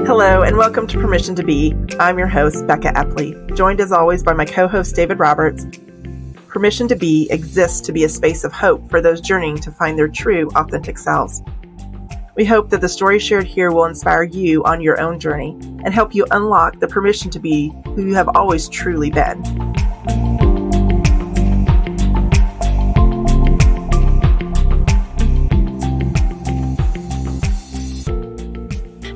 Hello, and welcome to Permission to Be. I'm your host, Becka Epley, joined as always by my co-host, David Roberts. Permission to Be exists to be a space of hope for those journeying to find their true, authentic selves. We hope that the stories shared here will inspire you on your own journey and help you unlock the permission to be who you have always truly been.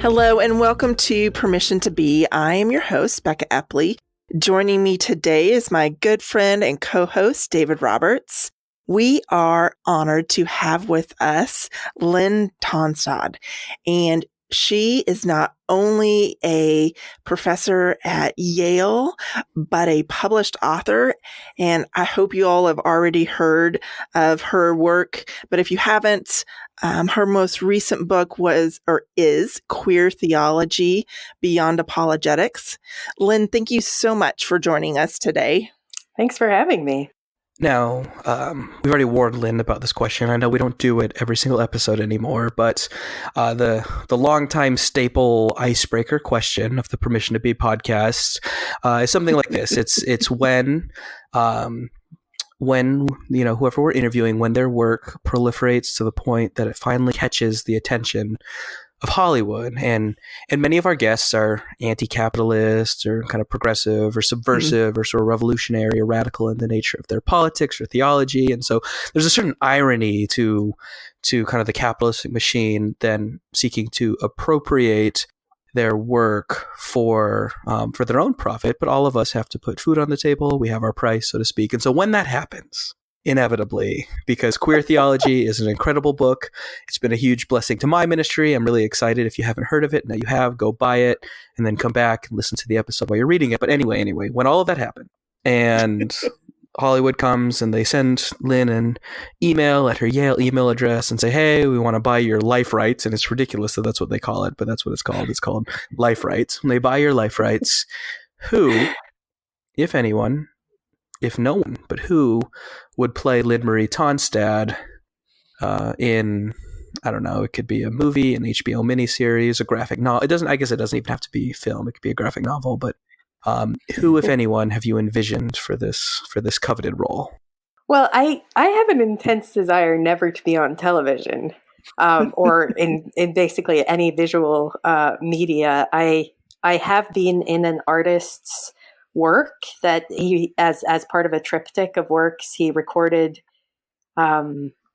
Hello, and welcome to Permission to Be. I am your host, Becka Epley. Joining me today is my good friend and co-host, David Roberts. We are honored to have with us Linn Tonstad, and she is not only a professor at Yale, but a published author. And I hope you all have already heard of her work. But if you haven't, her most recent book is Queer Theology Beyond Apologetics. Linn, thank you so much for joining us today. Thanks for having me. Now, we've already warned Linn about this question. I know we don't do it every single episode anymore, but the longtime staple icebreaker question of the Permission to Be podcast is something like this. It's when whoever we're interviewing, when their work proliferates to the point that it finally catches the attention of Hollywood. And many of our guests are anti-capitalist or kind of progressive or subversive or sort of revolutionary or radical in the nature of their politics or theology. And so there's a certain irony to kind of the capitalistic machine then seeking to appropriate their work for their own profit. But all of us have to put food on the table. We have our price, so to speak. And so when that happens, inevitably, because Queer Theology is an incredible book. It's been a huge blessing to my ministry. I'm really excited. If you haven't heard of it, now you have, go buy it and then come back and listen to the episode while you're reading it. But anyway, when all of that happened and Hollywood comes and they send Linn an email at her Yale email address and say, hey, we want to buy your life rights. And it's ridiculous that that's what they call it, but that's what it's called. It's called life rights. When they buy your life rights, who, if anyone, if no one, but who would play Linn Marie Tonstad in, I don't know, it could be a movie, an HBO miniseries, a graphic novel. I guess it doesn't even have to be film. It could be a graphic novel, but who, if anyone, have you envisioned for this coveted role? Well, I have an intense desire never to be on television or in basically any visual media. I have been in an artist's work that he, as part of a triptych of works, he recorded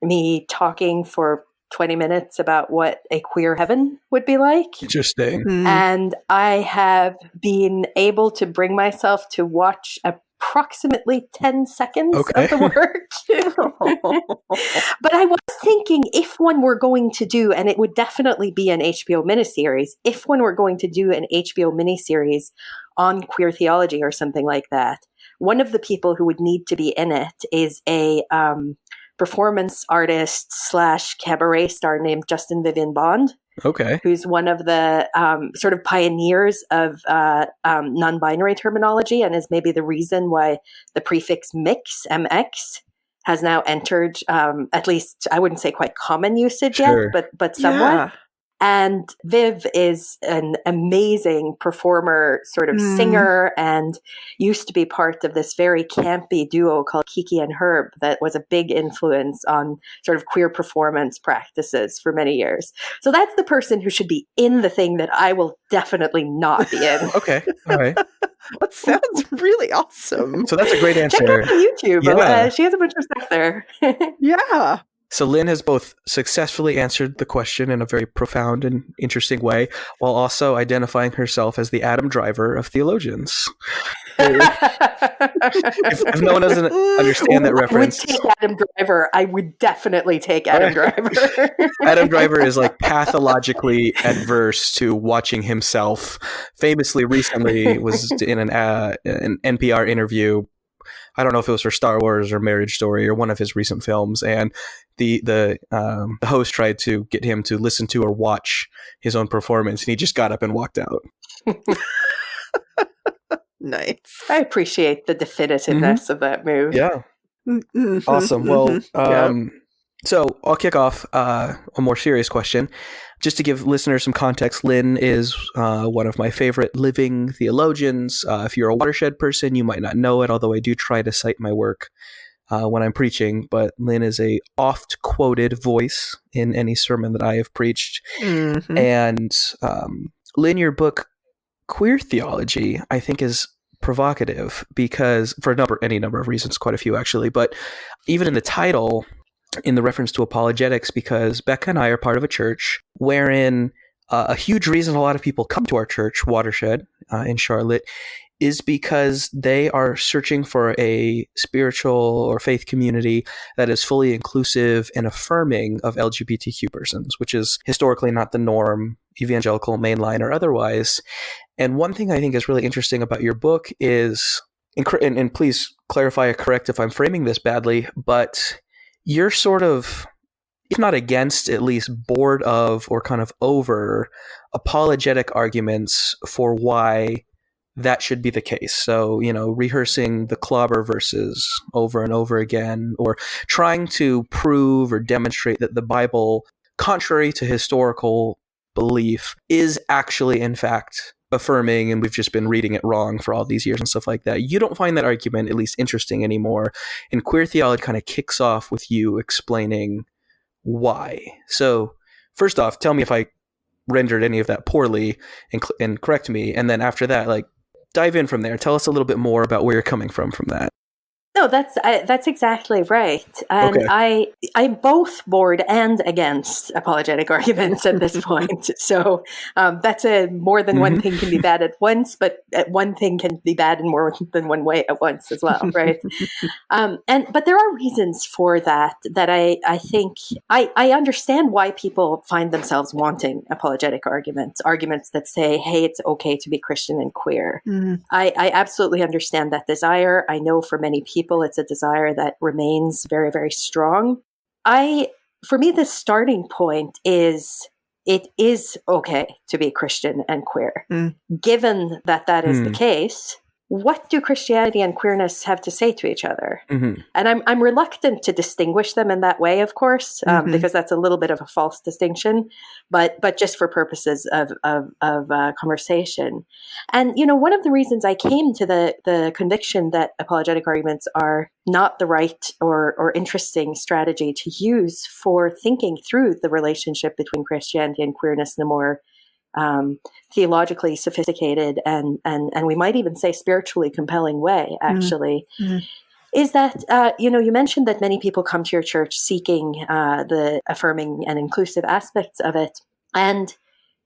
me talking for 20 minutes about what a queer heaven would be like. Interesting. And I have been able to bring myself to watch approximately 10 seconds of the work. But I was thinking, if one were going to do, and it would definitely be an HBO miniseries, if one were going to do an HBO miniseries on queer theology or something like that, one of the people who would need to be in it is a performance artist / cabaret star named Justin Vivian Bond. Okay. Who's one of the sort of pioneers of non-binary terminology and is maybe the reason why the prefix mix, MX, has now entered at least, I wouldn't say quite common usage yet, but somewhat. Yeah. And Viv is an amazing performer, sort of singer, and used to be part of this very campy duo called Kiki and Herb that was a big influence on sort of queer performance practices for many years. So that's the person who should be in the thing that I will definitely not be in. Okay. All right. That sounds really awesome. So that's a great answer. Check out on YouTube. Yeah. She has a bunch of stuff there. Yeah. So Linn has both successfully answered the question in a very profound and interesting way, while also identifying herself as the Adam Driver of theologians. if no one doesn't understand that reference, I would take Adam Driver. I would definitely take Adam Driver. Adam Driver is like pathologically adverse to watching himself. Famously, recently was in an NPR interview. I don't know if it was for Star Wars or Marriage Story or one of his recent films, and the host tried to get him to listen to or watch his own performance, and he just got up and walked out. Nice. I appreciate the definitiveness of that move. Yeah. Awesome. Well, so I'll kick off a more serious question. just to give listeners some context, Linn is one of my favorite living theologians. If you're a Watershed person, you might not know it, although I do try to cite my work when I'm preaching. But Linn is a oft quoted voice in any sermon that I have preached. Mm-hmm. And Linn, your book, Queer Theology, I think is provocative because for any number of reasons, quite a few actually, but even in the title, in the reference to apologetics, because Becka and I are part of a church wherein a huge reason a lot of people come to our church, Watershed, in Charlotte, is because they are searching for a spiritual or faith community that is fully inclusive and affirming of LGBTQ persons, which is historically not the norm, evangelical, mainline, or otherwise. And one thing I think is really interesting about your book is, and please clarify or correct if I'm framing this badly, but you're sort of, if not against, at least bored of or kind of over apologetic arguments for why that should be the case. So, rehearsing the clobber verses over and over again, or trying to prove or demonstrate that the Bible, contrary to historical belief, is actually, in fact, affirming, and we've just been reading it wrong for all these years and stuff like that. You don't find that argument at least interesting anymore. And Queer Theology kind of kicks off with you explaining why. So first off, tell me if I rendered any of that poorly and correct me. And then after that, dive in from there. Tell us a little bit more about where you're coming from that. No, that's exactly right. And okay. I'm both bored and against apologetic arguments at this point. So that's more than one thing can be bad at once, but one thing can be bad in more than one way at once as well, right? But there are reasons for that I think I understand why people find themselves wanting apologetic arguments that say, hey, it's okay to be Christian and queer. I absolutely understand that desire. I know for many people, it's a desire that remains very, very strong. For me, the starting point is it is okay to be Christian and queer. Given that is the case, what do Christianity and queerness have to say to each other? And I'm reluctant to distinguish them in that way, of course, because that's a little bit of a false distinction, but just for purposes of conversation. And, one of the reasons I came to the conviction that apologetic arguments are not the right or interesting strategy to use for thinking through the relationship between Christianity and queerness in a more theologically sophisticated and we might even say spiritually compelling way, actually, is that, you mentioned that many people come to your church seeking the affirming and inclusive aspects of it. And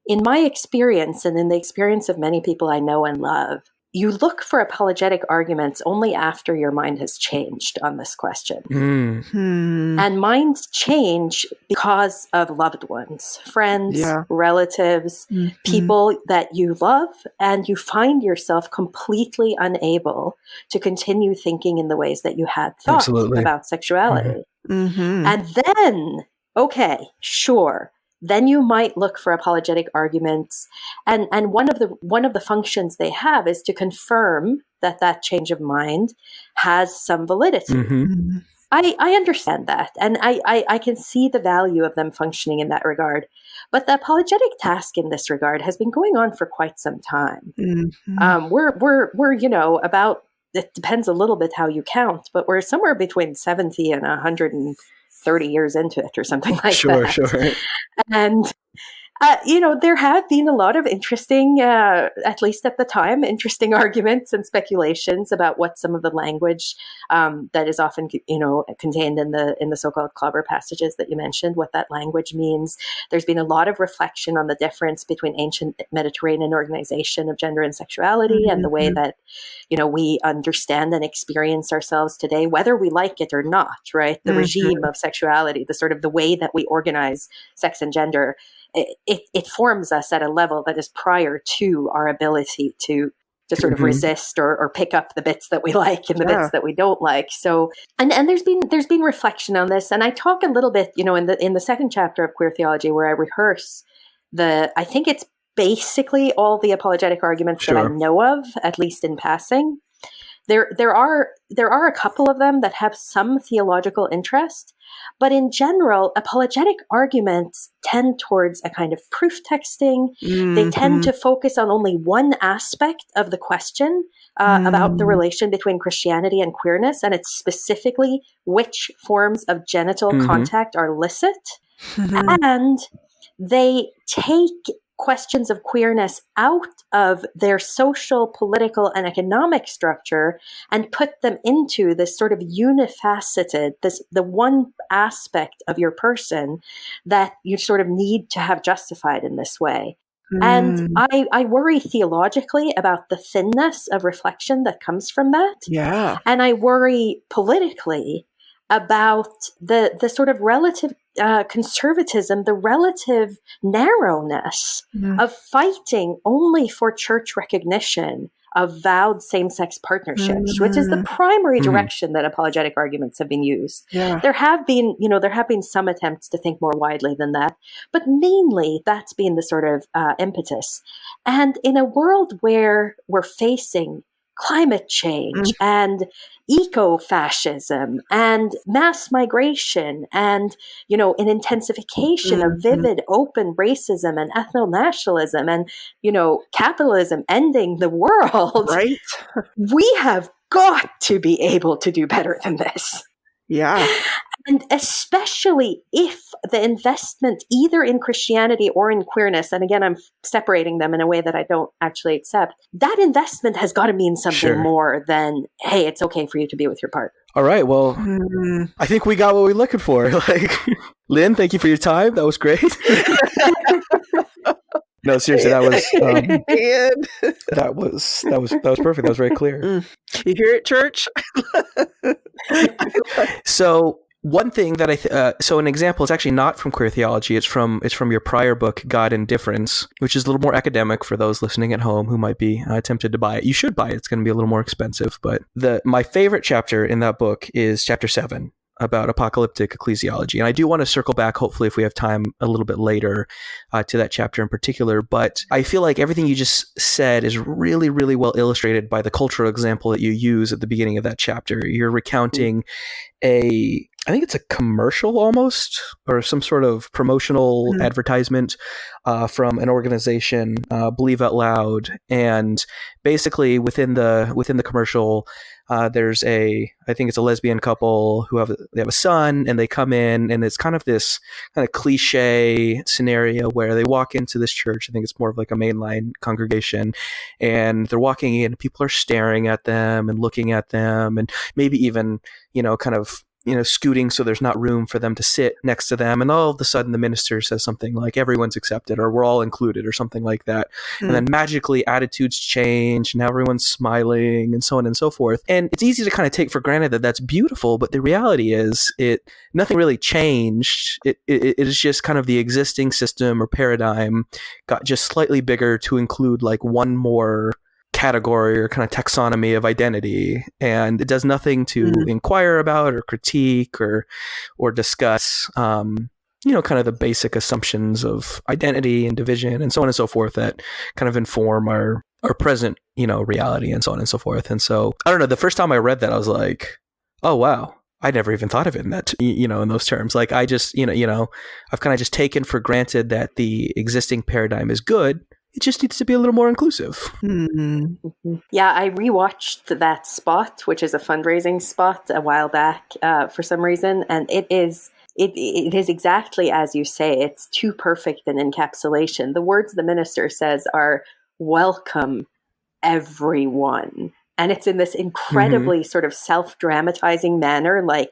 in my experience, and in the experience of many people I know and love, you look for apologetic arguments only after your mind has changed on this question. And minds change because of loved ones, friends, relatives, people that you love, and you find yourself completely unable to continue thinking in the ways that you had thought about sexuality. And then, okay, sure. Then you might look for apologetic arguments, and one of the functions they have is to confirm that change of mind has some validity. I understand that, and I can see the value of them functioning in that regard. But the apologetic task in this regard has been going on for quite some time. We're about, it depends a little bit how you count, but we're somewhere between 70 and 130 years into it or something like that. Sure. And, there have been a lot of interesting, at least at the time, interesting arguments and speculations about what some of the language that is often, contained in the so-called clobber passages that you mentioned, what that language means. There's been a lot of reflection on the difference between ancient Mediterranean organization of gender and sexuality and the way that, we understand and experience ourselves today, whether we like it or not, right? The regime of sexuality, the sort of the way that we organize sex and gender, it forms us at a level that is prior to our ability to sort of resist or pick up the bits that we like and the bits that we don't like. So, and there's been reflection on this, and I talk a little bit, in the second chapter of Queer Theology, where I rehearse I think it's basically all the apologetic arguments that I know of, at least in passing. There are a couple of them that have some theological interest, But in general, apologetic arguments tend towards a kind of proof texting. They tend to focus on only one aspect of the question about the relation between Christianity and queerness, and it's specifically which forms of genital contact are licit. And they take questions of queerness out of their social, political, and economic structure and put them into this sort of unifaceted, the one aspect of your person that you sort of need to have justified in this way. And I worry theologically about the thinness of reflection that comes from that. Yeah. And I worry politically about the sort of relative conservatism, the relative narrowness of fighting only for church recognition of vowed same-sex partnerships, which is the primary direction that apologetic arguments have been used. Yeah. There have been some attempts to think more widely than that, but mainly that's been the sort of impetus. And in a world where we're facing climate change and eco-fascism and mass migration and, an intensification of vivid, open racism and ethno-nationalism and, capitalism ending the world, right? We have got to be able to do better than this. Yeah. And especially if the investment either in Christianity or in queerness, and again, I'm separating them in a way that I don't actually accept, that investment has got to mean something more than, hey, it's okay for you to be with your partner. All right. Well, I think we got what we're looking for. Lynn, thank you for your time. That was great. No, seriously, that was perfect. That was very clear. You hear it, church? So one thing that so an example is actually not from Queer Theology. It's from your prior book, God and Difference, which is a little more academic for those listening at home who might be tempted to buy it. You should buy it. It's going to be a little more expensive. But my favorite chapter in that book is chapter 7. About apocalyptic ecclesiology. And I do want to circle back, hopefully, if we have time a little bit later to that chapter in particular. But I feel like everything you just said is really, really well illustrated by the cultural example that you use at the beginning of that chapter. You're recounting I think it's a commercial almost, or some sort of promotional advertisement from an organization, Believe Out Loud. And basically within the commercial, there's I think it's a lesbian couple who have a son, and they come in, and it's kind of this kind of cliche scenario where they walk into this church. I think it's more of like a mainline congregation, and they're walking in, and people are staring at them and looking at them, and maybe even, kind of, scooting so there's not room for them to sit next to them. And all of a sudden the minister says something like, everyone's accepted, or we're all included, or something like that. And then magically attitudes change, and now everyone's smiling, and so on and so forth. And it's easy to kind of take for granted that that's beautiful, but the reality is nothing really changed. It is just kind of the existing system or paradigm got just slightly bigger to include like one more category or kind of taxonomy of identity, and it does nothing to inquire about or critique or discuss kind of the basic assumptions of identity and division and so on and so forth that kind of inform our present reality and so on and so forth. And so I don't know, the first time I read that I was like, oh wow, I never even thought of it in that in those terms. Like I just I've kind of just taken for granted that the existing paradigm is good. It just needs to be a little more inclusive. Yeah, I rewatched that spot, which is a fundraising spot, a while back for some reason, and it is exactly as you say. It's too perfect an encapsulation. The words the minister says are "welcome, everyone," and it's in this incredibly sort of self-dramatizing manner, like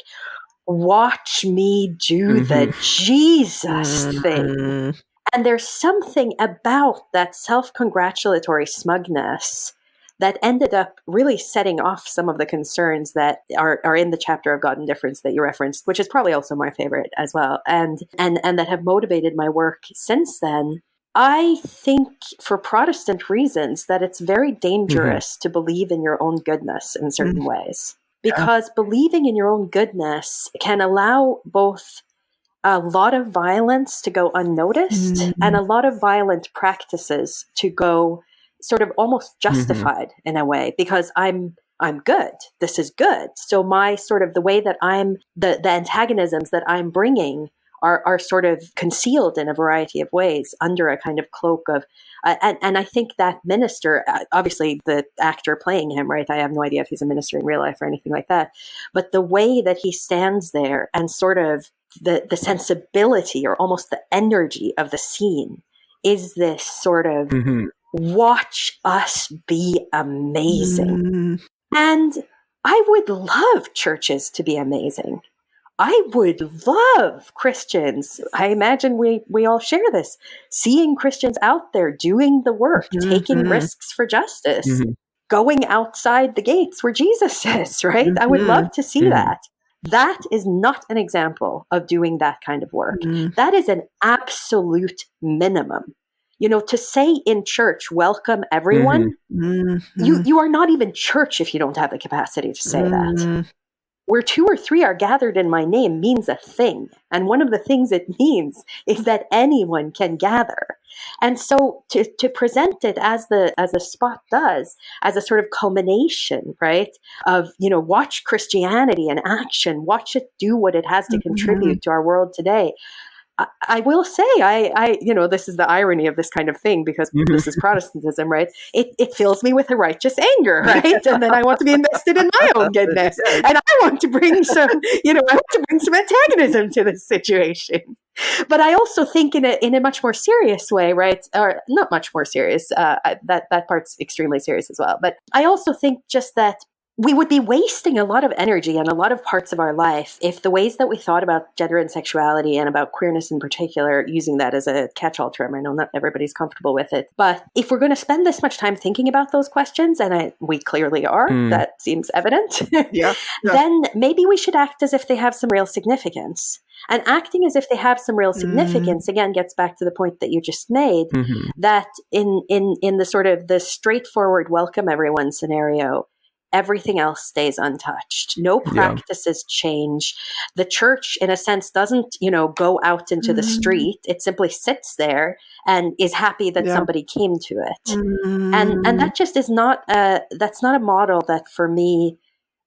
"watch me do the Jesus thing." And there's something about that self-congratulatory smugness that ended up really setting off some of the concerns that are in the chapter of God and Difference that you referenced, which is probably also my favorite as well, and that have motivated my work since then. I think for Protestant reasons that it's very dangerous to believe in your own goodness in certain ways, because believing in your own goodness can allow both a lot of violence to go unnoticed and a lot of violent practices to go sort of almost justified in a way, because I'm I'm good. This is good. So my sort of the way that I'm, the antagonisms that I'm bringing are sort of concealed in a variety of ways under a kind of cloak of, and I think that minister, obviously the actor playing him, right? I have no idea if he's a minister in real life or anything like that, but the way that he stands there and sort of the sensibility or almost the energy of the scene is this sort of watch us be amazing. And I would love churches to be amazing. I would love Christians. I imagine we all share this. Seeing Christians out there doing the work, taking risks for justice, going outside the gates where Jesus is, right? I would love to see that. That is not an example of doing that kind of work. That is an absolute minimum. You know, to say in church, welcome everyone, you are not even church if you don't have the capacity to say that. Where 2 or 3 are gathered in my name means a thing. And one of the things it means is that anyone can gather. And so to present it as the spot does, as a sort of culmination, right, of, you know, watch Christianity in action, watch it do what it has to contribute to our world today. I will say, I you know, this is the irony of this kind of thing, because this is Protestantism, right? It fills me with a righteous anger, right? And then I want to be invested in my own goodness. And I want to bring some, you know, I want to bring some antagonism to this situation. But I also think in a much more serious way, right? Or not much more serious. That part's extremely serious as well. But I also think just that we would be wasting a lot of energy and a lot of parts of our life if the ways that we thought about gender and sexuality and about queerness in particular, using that as a catch-all term, I know not everybody's comfortable with it, but if we're going to spend this much time thinking about those questions, and we clearly are, that seems evident, then maybe we should act as if they have some real significance. And acting as if they have some real significance, again, gets back to the point that you just made, that in the sort of the straightforward welcome everyone scenario, everything else stays untouched. No practices change. The church, in a sense, doesn't, you know, go out into the street. It simply sits there and is happy that somebody came to it. And that just is not that's not a model that for me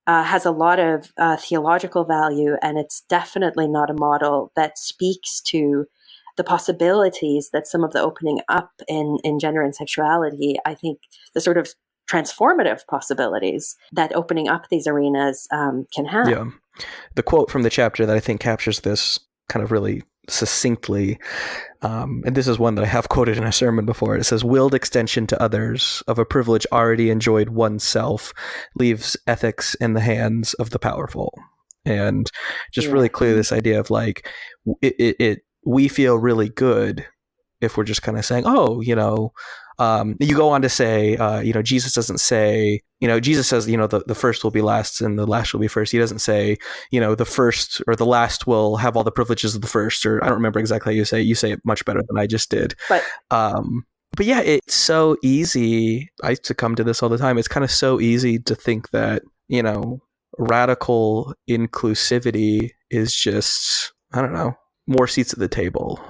has a lot of theological value, and it's definitely not a model that speaks to the possibilities that some of the opening up in gender and sexuality, I think the sort of transformative possibilities that opening up these arenas can have. Yeah. The quote from the chapter that I think captures this kind of really succinctly, and this is one that I have quoted in a sermon before. It says, "Willed extension to others of a privilege already enjoyed oneself leaves ethics in the hands of the powerful." And just really clear this idea of like, we feel really good if we're just kind of saying, oh, you know, you go on to say, you know, Jesus doesn't say, you know, Jesus says, you know, the first will be last and the last will be first. He doesn't say, you know, the first or the last will have all the privileges of the first, or I don't remember exactly how you say it. You say it much better than I just did. But yeah, it's so easy. I succumb to this all the time. It's kind of so easy to think that, you know, radical inclusivity is just, I don't know, more seats at the table.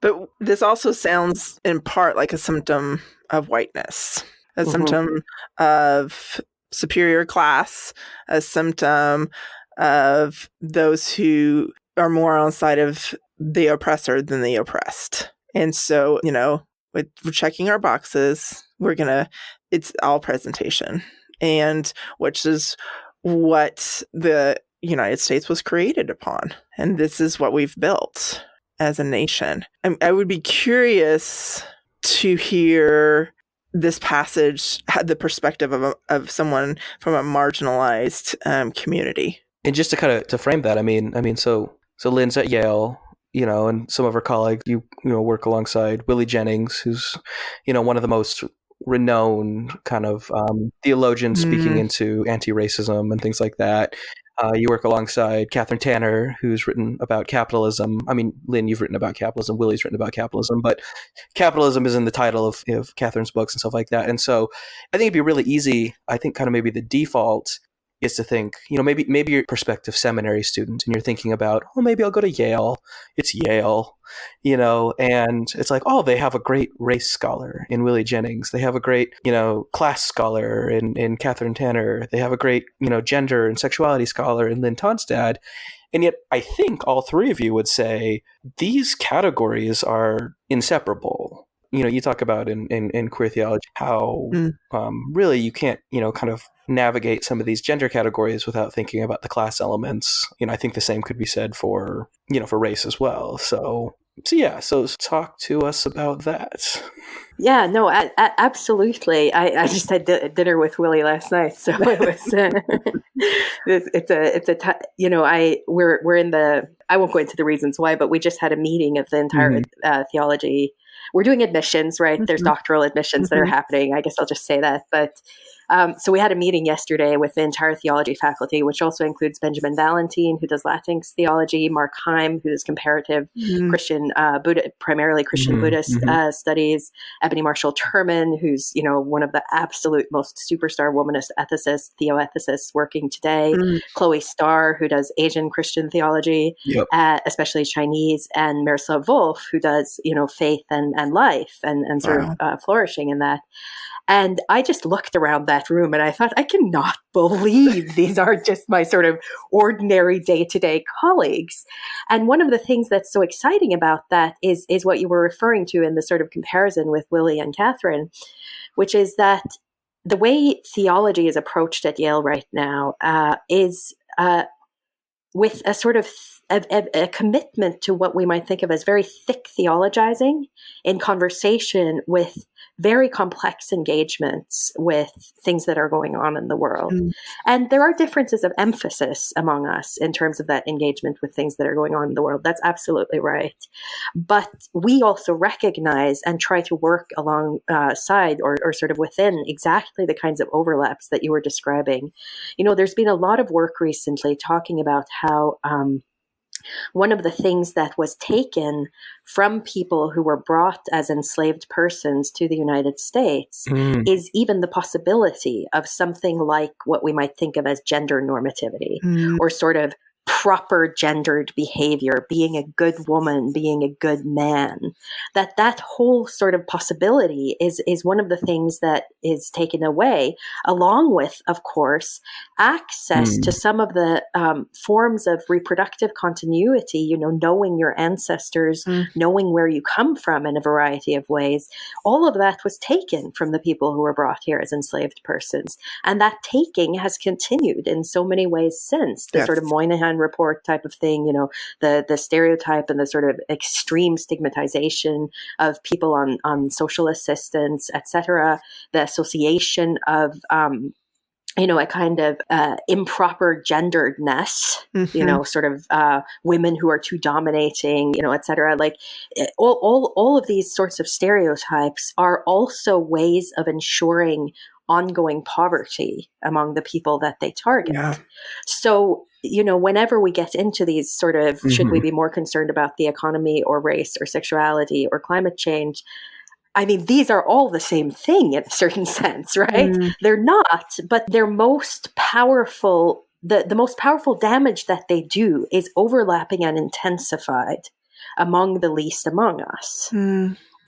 But this also sounds in part like a symptom of whiteness, a symptom of superior class, a symptom of those who are more on the side of the oppressor than the oppressed. And so, you know, we're checking our boxes. It's all presentation, and which is what the United States was created upon. And this is what we've built as a nation. I would be curious to hear this passage had the perspective of someone from a marginalized community. And just to kind of to frame that, I mean, so Lynn's at Yale, you know, and some of her colleagues, you know, work alongside Willie Jennings, who's, you know, one of the most renowned kind of theologians speaking into anti-racism and things like that. You work alongside Catherine Tanner, who's written about capitalism. I mean, Lynn, you've written about capitalism. Willie's written about capitalism, but capitalism is in the title of Catherine's books and stuff like that. And so I think it'd be really easy, I think kind of maybe the default is to think, maybe you're a prospective seminary student and you're thinking about, oh, maybe I'll go to Yale. It's Yale, and it's like, oh, they have a great race scholar in Willie Jennings. They have a great, class scholar in Catherine Tanner. They have a great, gender and sexuality scholar in Linn Tonstad. And yet I think all three of you would say these categories are inseparable. You talk about in queer theology how really you can't, kind of navigate some of these gender categories without thinking about the class elements. I think the same could be said for, for race as well. So talk to us about that. Yeah, no, absolutely. I just had dinner with Willie last night, so it was we're in the, I won't go into the reasons why, but we just had a meeting of the entire theology. We're doing admissions, right? Mm-hmm. There's doctoral admissions that are happening. I guess I'll just say that. But so we had a meeting yesterday with the entire theology faculty, which also includes Benjamin Valentine, who does Latinx theology, Mark Heim, who does comparative Christian, primarily Christian Buddhist studies, Ebony Marshall Turman, who's, one of the absolute most superstar womanist ethicists, theoethicists working today, Chloe Starr, who does Asian Christian theology, especially Chinese, and Miroslav Volf, who does, faith and life and sort of flourishing in that. And I just looked around that room and I thought, I cannot believe these are just my sort of ordinary day-to-day colleagues. And one of the things that's so exciting about that is what you were referring to in the sort of comparison with Willie and Catherine, which is that the way theology is approached at Yale right now is with a sort of a commitment to what we might think of as very thick theologizing in conversation with very complex engagements with things that are going on in the world. And there are differences of emphasis among us in terms of that engagement with things that are going on in the world. That's absolutely right. But we also recognize and try to work alongside or sort of within exactly the kinds of overlaps that you were describing. There's been a lot of work recently talking about how one of the things that was taken from people who were brought as enslaved persons to the United States is even the possibility of something like what we might think of as gender normativity or sort of proper gendered behavior, being a good woman, being a good man, that whole sort of possibility is one of the things that is taken away, along with, of course, access to some of the forms of reproductive continuity, knowing your ancestors, knowing where you come from in a variety of ways. All of that was taken from the people who were brought here as enslaved persons. And that taking has continued in so many ways since. The sort of Moynihan report type of thing, the stereotype and the sort of extreme stigmatization of people on social assistance, etc., the association of a kind of improper genderedness, sort of women who are too dominating, et cetera. Like all of these sorts of stereotypes are also ways of ensuring ongoing poverty among the people that they target. Yeah. So, whenever we get into these sort of, should we be more concerned about the economy or race or sexuality or climate change? I mean, these are all the same thing in a certain sense, right? They're not, but they're most powerful. The most powerful damage that they do is overlapping and intensified among the least among us.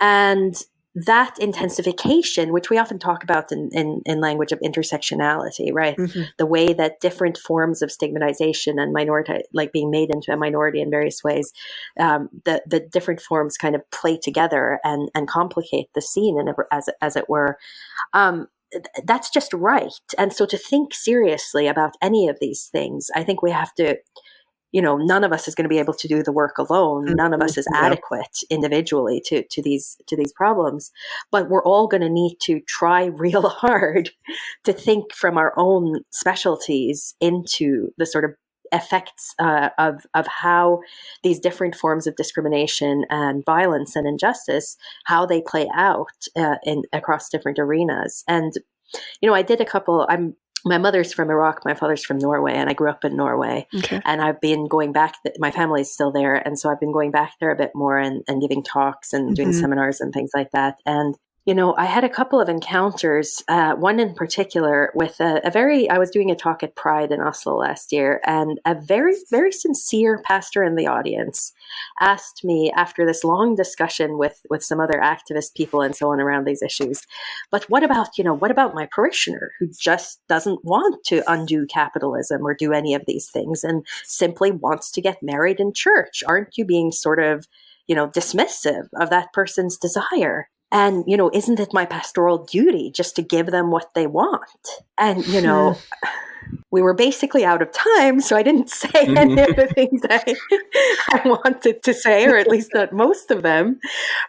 And that intensification, which we often talk about in language of intersectionality, right? The way that different forms of stigmatization and minority, like being made into a minority in various ways, the different forms kind of play together and complicate the scene, as it were. That's just right. And so to think seriously about any of these things, I think we have to, none of us is going to be able to do the work alone. None of us is adequate individually to these problems, but we're all going to need to try real hard to think from our own specialties into the sort of effects of how these different forms of discrimination and violence and injustice, how they play out across different arenas. And, I did a couple, my mother's from Iraq, my father's from Norway, and I grew up in Norway. Okay. And I've been going back, my family's still there. And so I've been going back there a bit more and giving talks and doing seminars and things like that. And I had a couple of encounters, one in particular with I was doing a talk at Pride in Oslo last year, and a very, very sincere pastor in the audience asked me after this long discussion with some other activist people and so on around these issues, but what about my parishioner who just doesn't want to undo capitalism or do any of these things and simply wants to get married in church? Aren't you being sort of, dismissive of that person's desire? And, isn't it my pastoral duty just to give them what they want? And, we were basically out of time, so I didn't say any of the things I wanted to say, or at least not most of them.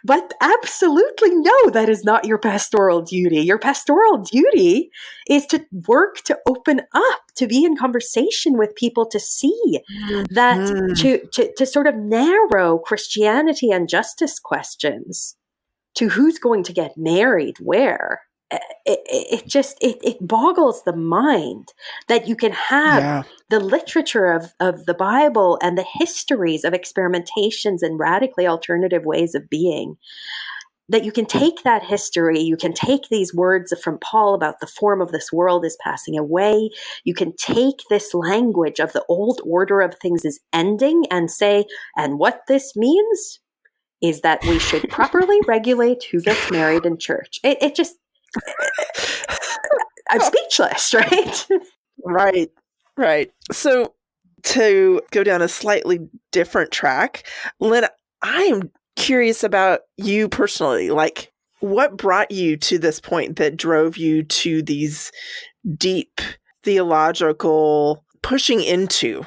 But absolutely no, that is not your pastoral duty. Your pastoral duty is to work to open up, to be in conversation with people, to see that, to sort of narrow Christianity and justice questions to who's going to get married where. It boggles the mind that you can have the literature of the Bible and the histories of experimentations and radically alternative ways of being, that you can take that history, you can take these words from Paul about the form of this world is passing away, you can take this language of the old order of things is ending and say, and what this means is that we should properly regulate who gets married in church. It just, I'm speechless, right? Right. So to go down a slightly different track, Lynn, I am curious about you personally. Like, what brought you to this point that drove you to these deep theological pushing into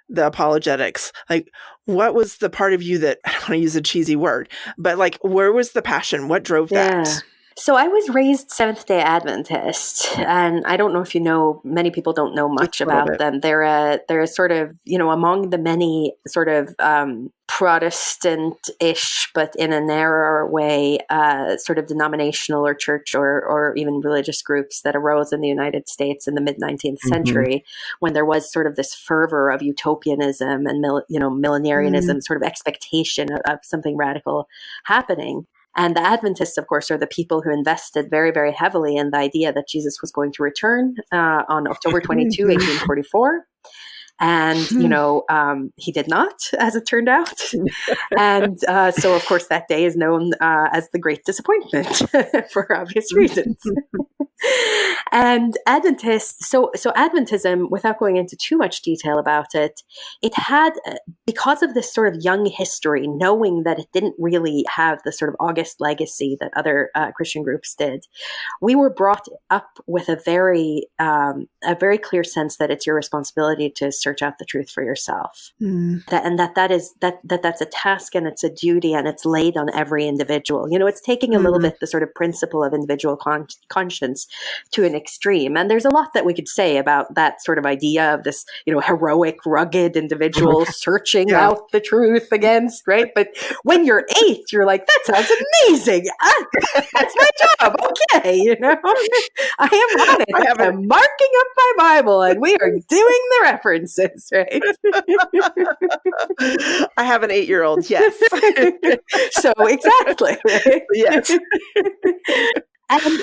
the apologetics? Like, what was the part of you that, I don't want to use a cheesy word, but like, where was the passion? What drove that? So I was raised Seventhday Adventist, and I don't know if you know, many people don't know much about them. They're a sort of, among the many sort of Protestant-ish, but in a narrower way, sort of denominational or church or even religious groups that arose in the United States in the mid-19th century, when there was sort of this fervor of utopianism and millenarianism, sort of expectation of something radical happening. And the Adventists, of course, are the people who invested very, very heavily in the idea that Jesus was going to return on October 22, 1844. And, he did not, as it turned out. And so, of course, that day is known as the Great Disappointment for obvious reasons. And Adventists, so Adventism, without going into too much detail about it, it had, because of this sort of young history, knowing that it didn't really have the sort of august legacy that other Christian groups did, we were brought up with a very clear sense that it's your responsibility to search out the truth for yourself. That's a task and it's a duty and it's laid on every individual. It's taking a little bit the sort of principle of individual conscience to an extreme. And there's a lot that we could say about that sort of idea of this, heroic, rugged individual searching out the truth against, right? But when you're 8, you're like, that sounds amazing. That's my job. Okay. I am on it. I'm marking up my Bible and we are doing the references, right? I have an 8-year-old. Yes. So exactly. Right? Yes. And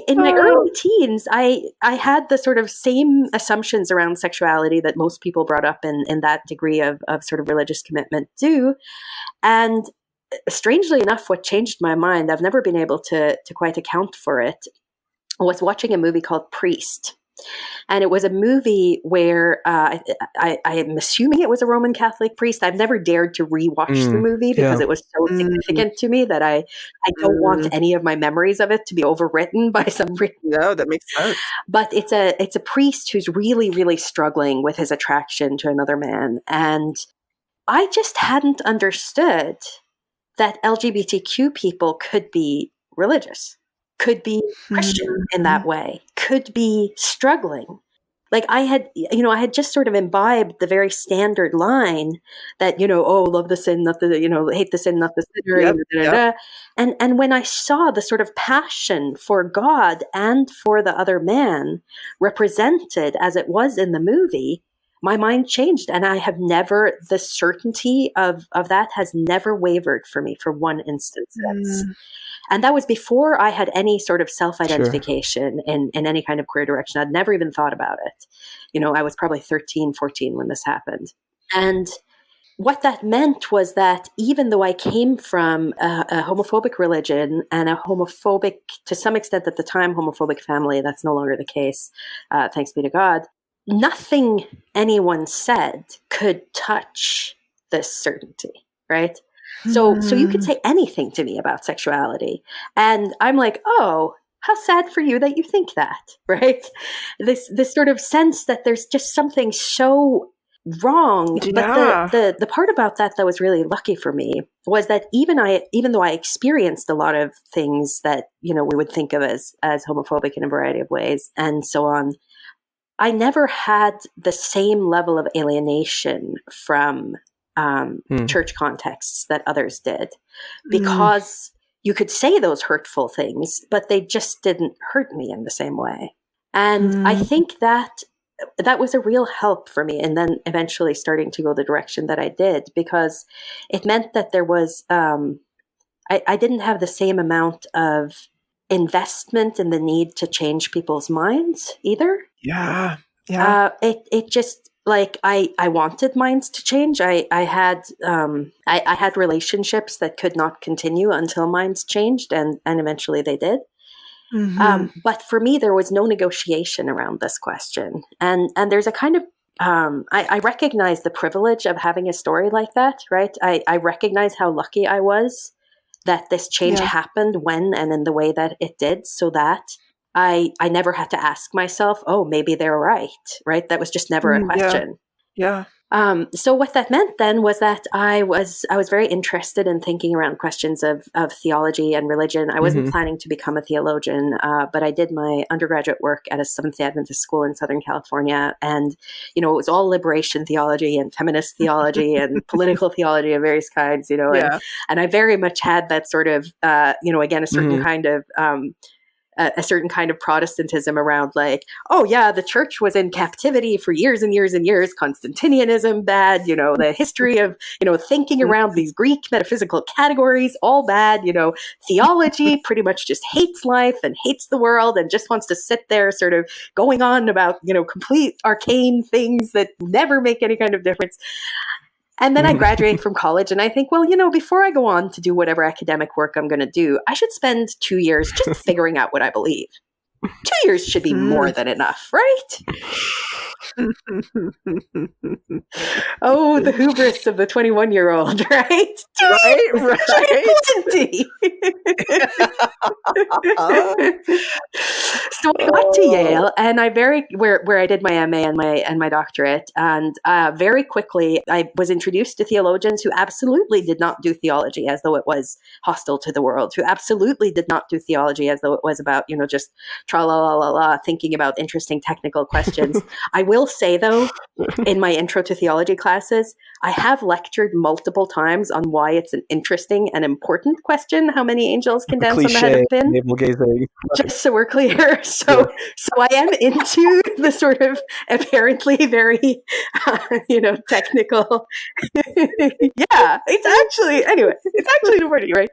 in my early teens, I had the sort of same assumptions around sexuality that most people brought up in that degree of sort of religious commitment do. And strangely enough, what changed my mind, I've never been able to quite account for it, was watching a movie called Priest. And it was a movie where I am assuming it was a Roman Catholic priest. I've never dared to rewatch the movie because it was so significant to me that I don't want any of my memories of it to be overwritten by some. No, that makes sense. But it's a priest who's really, really struggling with his attraction to another man, and I just hadn't understood that LGBTQ people could be religious, could be Christian in that way, could be struggling. Like I had just sort of imbibed the very standard line that, love the sin, not the, hate the sin, not the sinner. Yep. And when I saw the sort of passion for God and for the other man represented as it was in the movie, my mind changed. And I have never, the certainty of that has never wavered for me for one instant since. And that was before I had any sort of self-identification in any kind of queer direction. I'd never even thought about it. You know, I was probably 13, 14 when this happened. And what that meant was that even though I came from a homophobic religion and a homophobic, to some extent at the time, homophobic family, that's no longer the case, thanks be to God, nothing anyone said could touch this certainty, right? So you could say anything to me about sexuality, and I'm like, oh, how sad for you that you think that, right? This sort of sense that there's just something so wrong. Yeah. But the part about that was really lucky for me was that even though I experienced a lot of things that, you know, we would think of as homophobic in a variety of ways and so on, I never had the same level of alienation from church contexts that others did, because you could say those hurtful things, but they just didn't hurt me in the same way. And I think that was a real help for me. And then eventually starting to go the direction that I did, because it meant that there was, I didn't have the same amount of investment in the need to change people's minds either. Yeah. It just, like, I wanted minds to change. I had relationships that could not continue until minds changed, and eventually they did. But for me, there was no negotiation around this question. And there's a kind of, I recognize the privilege of having a story like that, right? I recognize how lucky I was that this change happened when and in the way that it did, so that I never had to ask myself, oh, maybe they're right? That was just never a question. Yeah. So what that meant then was that I was very interested in thinking around questions of theology and religion. I wasn't planning to become a theologian, but I did my undergraduate work at a Seventhday Adventist school in Southern California. And, you know, it was all liberation theology and feminist theology and political theology of various kinds, you know, and I very much had that sort of, you know, again, a certain kind of, a certain kind of Protestantism around, like, oh yeah, the church was in captivity for years and years and years. Constantinianism, bad, you know, the history of, you know, thinking around these Greek metaphysical categories, all bad, you know, theology pretty much just hates life and hates the world and just wants to sit there sort of going on about, you know, complete arcane things that never make any kind of difference. And then I graduate from college and I think, well, you know, before I go on to do whatever academic work I'm going to do, I should spend 2 years just figuring out what I believe. 2 years should be more than enough, right? Oh, the hubris of the 21-year-old, right? Right. Plenty. So I got to Yale, and where I did my MA and my doctorate, and very quickly I was introduced to theologians who absolutely did not do theology as though it was hostile to the world, who absolutely did not do theology as though it was about, you know, just tra-la-la-la-la, thinking about interesting technical questions. I will say, though, in my intro to theology classes, I have lectured multiple times on why it's an interesting and important question, how many angels can dance on the head of a pin. Navel gazing. Just so we're clear. So I am into the sort of apparently very, you know, technical. Yeah, it's actually important, right?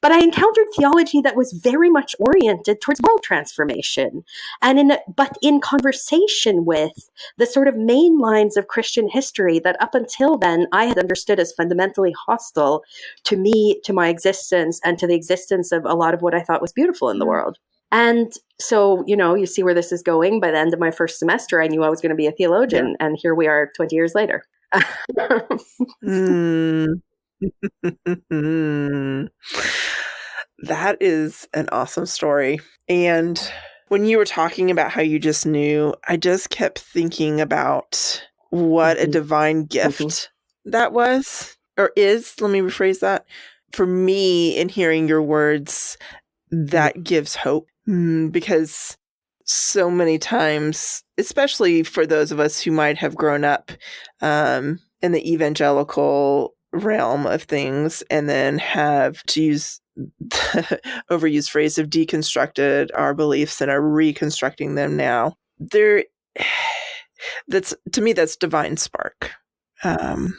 But I encountered theology that was very much oriented towards world transformation, and in conversation with the sort of main lines of Christian history that up until then I had understood as fundamentally hostile to me, to my existence, and to the existence of a lot of what I thought was beautiful in the world. And so, you know, you see where this is going. By the end of my first semester, I knew I was going to be a theologian, and here we are 20 years later. That is an awesome story. And when you were talking about how you just knew, I just kept thinking about what a divine gift that was, or is. Let me rephrase that. For me, in hearing your words, that gives hope, because so many times, especially for those of us who might have grown up in the evangelical realm of things and then have, to use the overused phrase, of deconstructed our beliefs and are reconstructing them now, to me, that's divine spark. And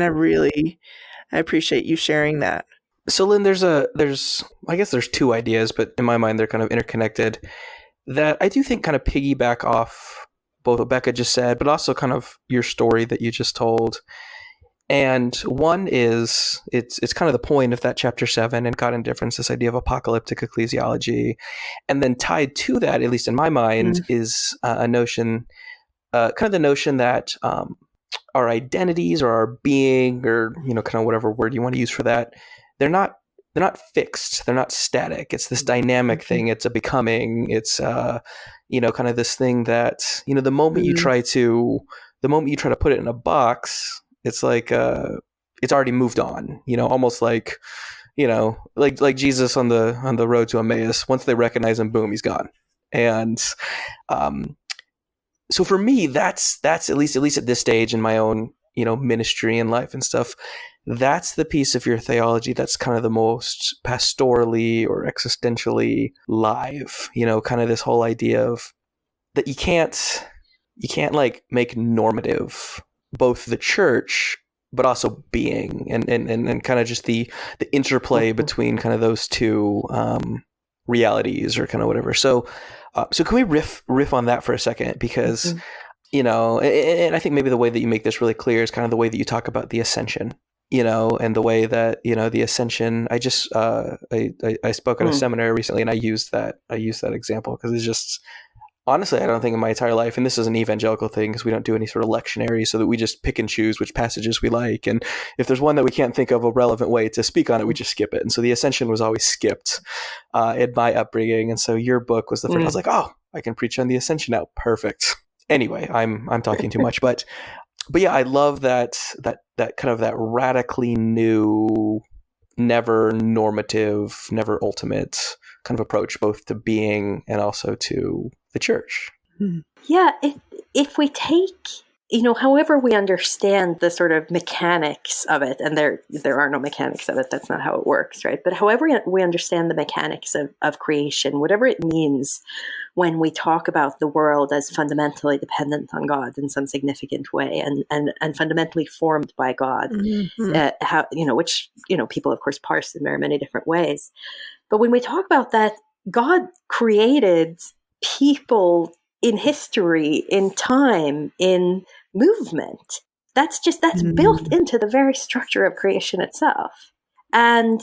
I appreciate you sharing that. So Lynn, I guess there's two ideas, but in my mind, they're kind of interconnected that I do think kind of piggyback off both what Becca just said, but also kind of your story that you just told. And one is, it's kind of the point of that chapter 7 in God and Difference, this idea of apocalyptic ecclesiology. And then tied to that, at least in my mind, is a notion, kind of the notion that our identities or our being, or, kind of whatever word you want to use for that, they're not fixed. They're not static. It's this dynamic thing. It's a becoming. It's, kind of this thing that, the moment you try to put it in a box, it's like, it's already moved on, almost like, like Jesus on the road to Emmaus. Once they recognize him, boom, he's gone. And, so for me, that's at least at this stage in my own, ministry and life and stuff, that's the piece of your theology that's kind of the most pastorally or existentially live, kind of this whole idea of that you can't like make normative both the church but also being and kind of just the interplay between kind of those two realities or kind of whatever. So can we riff on that for a second? Because and I think maybe the way that you make this really clear is kind of the way that you talk about the ascension, and the way that, the ascension, I just, I spoke at a seminary recently and I used that example because it's just, honestly, I don't think in my entire life, and this is an evangelical thing because we don't do any sort of lectionary, so that we just pick and choose which passages we like. And if there's one that we can't think of a relevant way to speak on it, we just skip it. And so the ascension was always skipped in my upbringing. And so your book was the first, I was like, oh, I can preach on the ascension now. Perfect. Anyway, I'm talking too much, but yeah, I love that kind of that radically new, never normative, never ultimate kind of approach, both to being and also to the church. Yeah, if we take, however we understand the sort of mechanics of it, and there are no mechanics of it, that's not how it works, right? But however we understand the mechanics of creation, whatever it means when we talk about the world as fundamentally dependent on God in some significant way and fundamentally formed by God, which, people of course parse in very many different ways. But when we talk about that, God created people in history, in time, in movement. That's built into the very structure of creation itself. And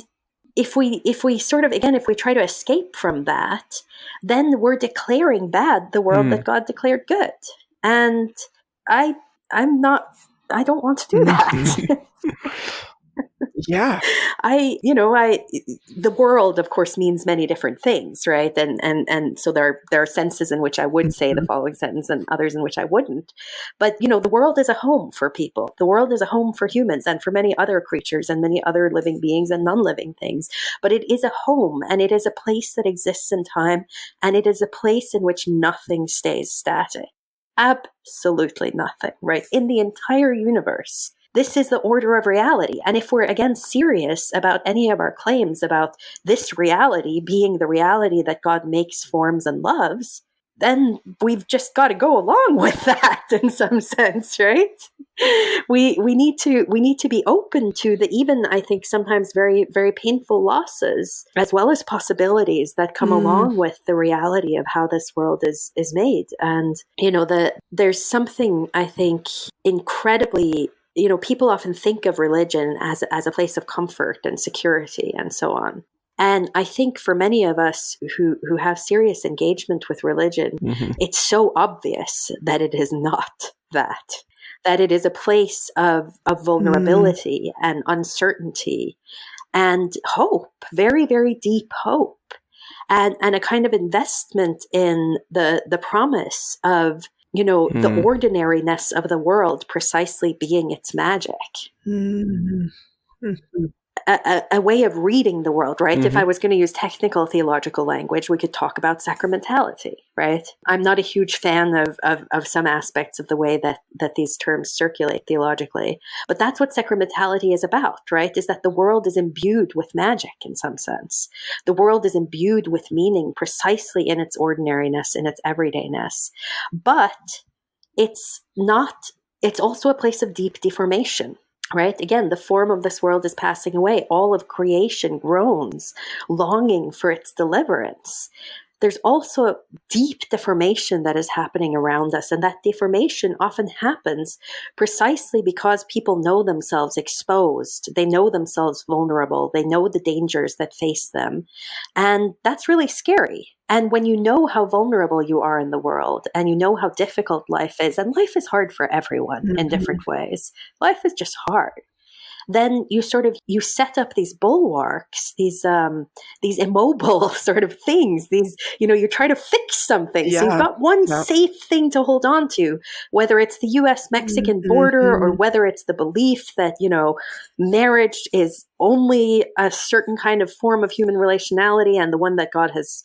if we sort of, again, if we try to escape from that, then we're declaring bad the world that God declared good. And I don't want to do that. Yeah. The world, of course, means many different things, right? And so there are senses in which I would say the following sentence and others in which I wouldn't. But, the world is a home for people. The world is a home for humans and for many other creatures and many other living beings and non-living things. But it is a home, and it is a place that exists in time, and it is a place in which nothing stays static. Absolutely nothing, right? In the entire universe. This is the order of reality. And if we're, again, serious about any of our claims about this reality being the reality that God makes, forms, and loves, then we've just got to go along with that in some sense, right? We need to be open to the even, I think, sometimes very, very painful losses, as well as possibilities that come along with the reality of how this world is made. And, there's something, I think, incredibly, people often think of religion as a place of comfort and security and so on. And I think for many of us who have serious engagement with religion, it's so obvious that it is not that it is a place of vulnerability and uncertainty and hope, very, very deep hope, and a kind of investment in the promise of the ordinariness of the world precisely being its magic. A way of reading the world, right? If I was going to use technical theological language, we could talk about sacramentality, right? I'm not a huge fan of some aspects of the way that these terms circulate theologically, but that's what sacramentality is about, right? Is that the world is imbued with magic in some sense. The world is imbued with meaning precisely in its ordinariness, in its everydayness. But it's also a place of deep deformation. Right? Again, the form of this world is passing away. All of creation groans, longing for its deliverance. There's also a deep deformation that is happening around us. And that deformation often happens precisely because people know themselves exposed. They know themselves vulnerable. They know the dangers that face them. And that's really scary. And when you know how vulnerable you are in the world, and you know how difficult life is, and life is hard for everyone in different ways. Life is just hard. Then you set up these bulwarks, these immobile sort of things, you try to fix something. Yeah. So you've got one safe thing to hold on to, whether it's the US-Mexican border or whether it's the belief that, marriage is only a certain kind of form of human relationality and the one that God has,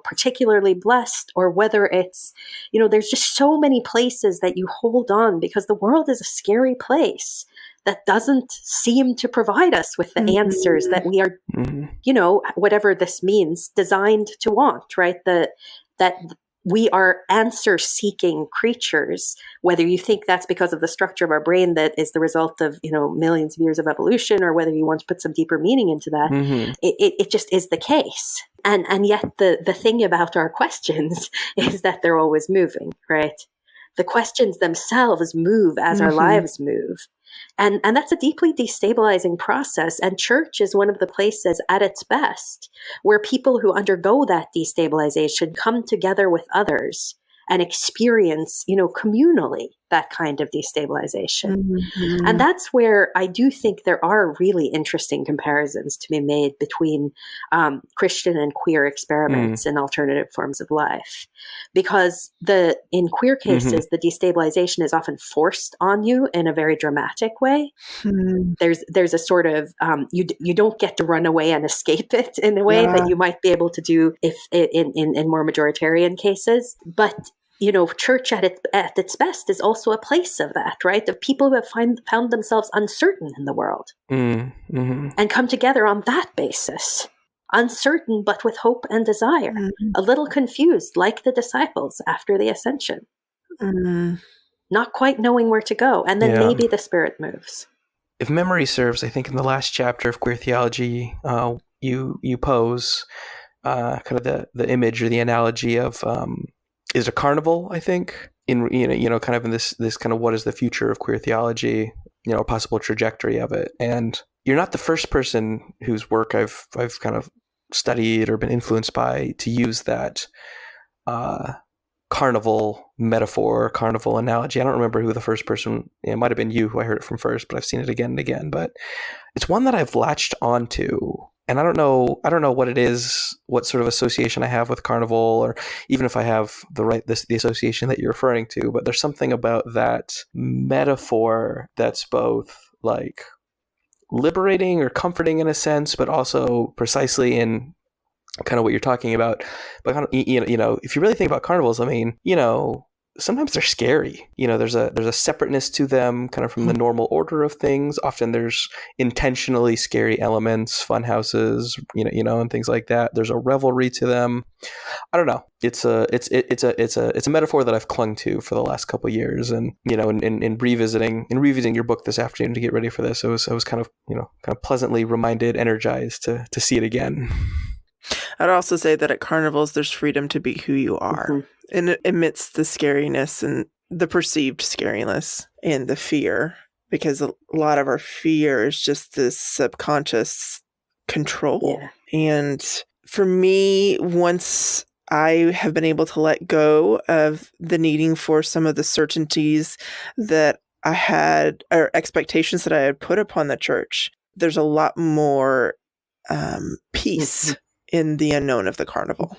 particularly blessed, or whether it's, there's just so many places that you hold on because the world is a scary place that doesn't seem to provide us with the answers that we are, whatever this means, designed to want, right? That we are answer-seeking creatures, whether you think that's because of the structure of our brain that is the result of, millions of years of evolution, or whether you want to put some deeper meaning into that, it just is the case. And yet the thing about our questions is that they're always moving, right? The questions themselves move as our lives move. And that's a deeply destabilizing process. And church is one of the places at its best where people who undergo that destabilization come together with others and experience, communally, that kind of destabilization. And that's where I do think there are really interesting comparisons to be made between Christian and queer experiments in alternative forms of life. Because in queer cases, the destabilization is often forced on you in a very dramatic way. There's a sort of, you don't get to run away and escape it in a way that you might be able to do if in more majoritarian cases. But church at its best is also a place of that, right? Of people who have found themselves uncertain in the world and come together on that basis. Uncertain, but with hope and desire. A little confused, like the disciples after the ascension. Not quite knowing where to go. And then maybe the Spirit moves. If memory serves, I think in the last chapter of Queer Theology, you pose kind of the image or the analogy of is a carnival, I think, in kind of in this kind of what is the future of queer theology, a possible trajectory of it. And you're not the first person whose work I've kind of studied or been influenced by to use that carnival metaphor, carnival analogy. I don't remember who the first person, it might have been you who I heard it from first, but I've seen it again and again. But it's one that I've latched onto. And I don't know what it is, what sort of association I have with carnival, or even if I have the association that you're referring to, but there's something about that metaphor that's both like liberating or comforting in a sense, but also precisely in kind of what you're talking about. But kind of, if you really think about carnivals, I mean, sometimes they're scary. There's a separateness to them kind of from the normal order of things. Often there's intentionally scary elements, fun houses, and things like that. There's a revelry to them. I don't know. It's a metaphor that I've clung to for the last couple of years. And, in revisiting your book this afternoon to get ready for this, I was kind of pleasantly reminded, energized to see it again. I'd also say that at carnivals, there's freedom to be who you are. And amidst the scariness and the perceived scariness and the fear, because a lot of our fear is just this subconscious control. Yeah. And for me, once I have been able to let go of the needing for some of the certainties that I had, or expectations that I had put upon the church, there's a lot more peace in the unknown of the carnival.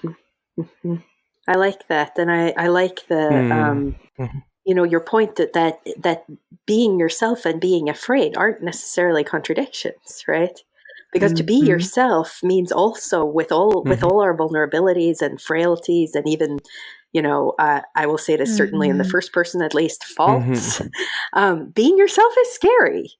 I like that. And I like the, your point that being yourself and being afraid aren't necessarily contradictions, right? Because to be yourself means also with all our vulnerabilities and frailties and even, I will say this certainly in the first person, at least, faults. Being yourself is scary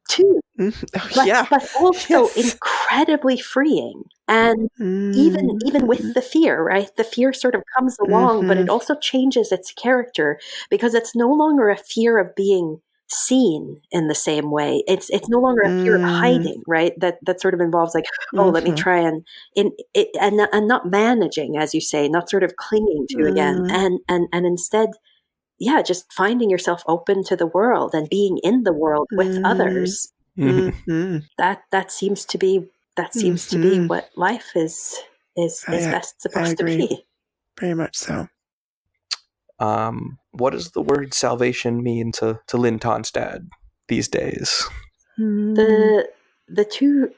too. But also incredibly incredibly freeing. And even with the fear, right? The fear sort of comes along, but it also changes its character because it's no longer a fear of being seen in the same way. It's no longer a fear of hiding, right? That sort of involves like, oh, let me try and not managing, as you say, not sort of clinging to again, and instead, yeah, just finding yourself open to the world and being in the world with others. That seems to be what life is best supposed to be. Very much so. What does the word salvation mean to Linn Tonstad these days? The two,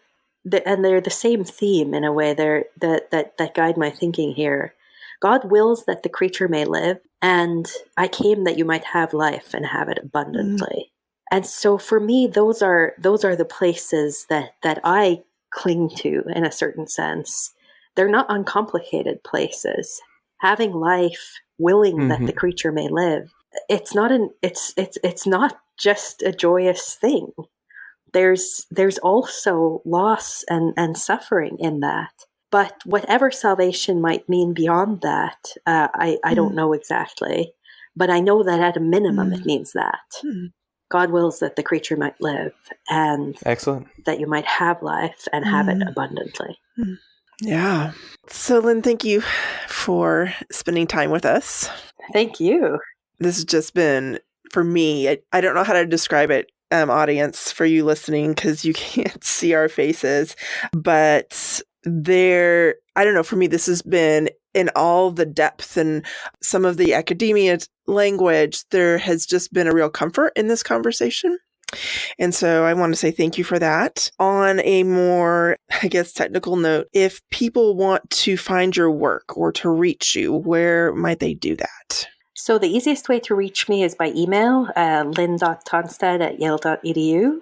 and they're the same theme in a way. They're that guide my thinking here. God wills that the creature may live, and I came that you might have life and have it abundantly. And so for me, those are the places that I cling to in a certain sense. They're not uncomplicated places. Having life, willing that the creature may live. It's not just a joyous thing. There's also loss and suffering in that. But whatever salvation might mean beyond that, I don't know exactly. But I know that at a minimum it means that. God wills that the creature might live, and excellent, that you might have life and have it abundantly. Yeah. So, Linn, thank you for spending time with us. Thank you. This has just been, for me, I don't know how to describe it, audience, for you listening, because you can't see our faces. But I don't know, for me, this has been in all the depth and some of the academia language, there has just been a real comfort in this conversation. And so I want to say thank you for that. On a more, I guess, technical note, if people want to find your work or to reach you, where might they do that? So the easiest way to reach me is by email, linn.tonstad@yale.edu.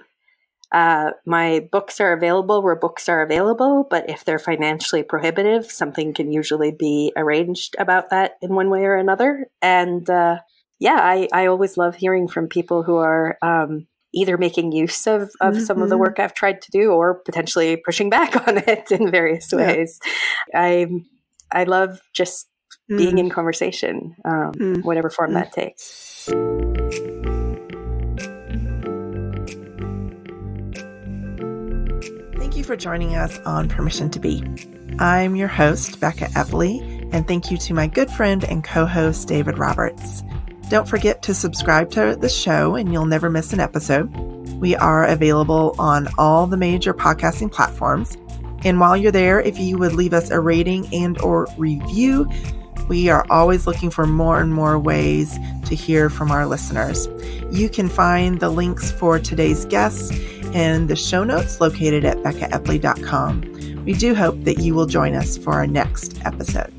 My books are available where books are available, but if they're financially prohibitive, something can usually be arranged about that in one way or another. And I always love hearing from people who are either making use of some of the work I've tried to do or potentially pushing back on it in various ways. I love just being in conversation, whatever form that takes. Thank you for joining us on Permission to Be. I'm your host, Becka Eppley, and thank you to my good friend and co-host, David Roberts. Don't forget to subscribe to the show and you'll never miss an episode. We are available on all the major podcasting platforms. And while you're there, if you would leave us a rating and or review, we are always looking for more and more ways to hear from our listeners. You can find the links for today's guests and the show notes located at beckaeppley.com. We do hope that you will join us for our next episode.